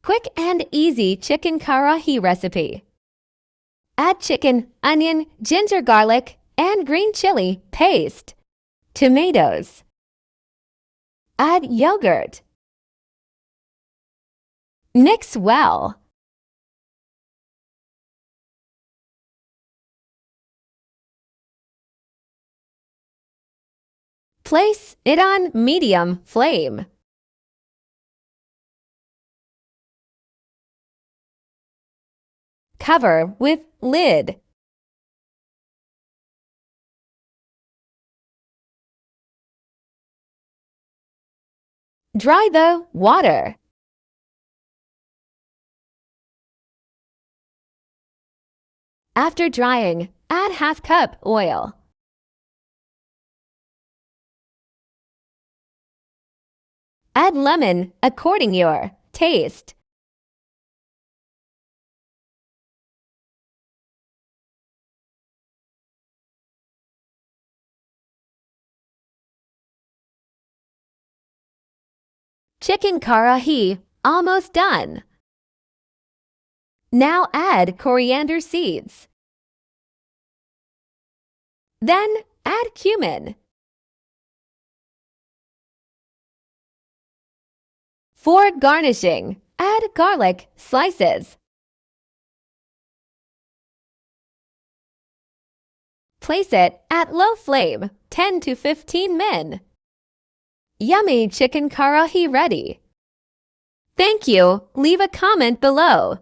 Quick and easy chicken karahi recipe. Add chicken, onion, ginger garlic, and green chili paste. Tomatoes. Add yogurt. Mix well. Place it on medium flame. Cover with lid. Dry the water. After drying, add half cup oil. Add lemon according your taste. Chicken karahi almost done. Now add coriander seeds. Then add cumin. For garnishing, add garlic slices. Place it at low flame, 10 to 15 minutes. Yummy chicken karahi ready. Thank you. Leave a comment below.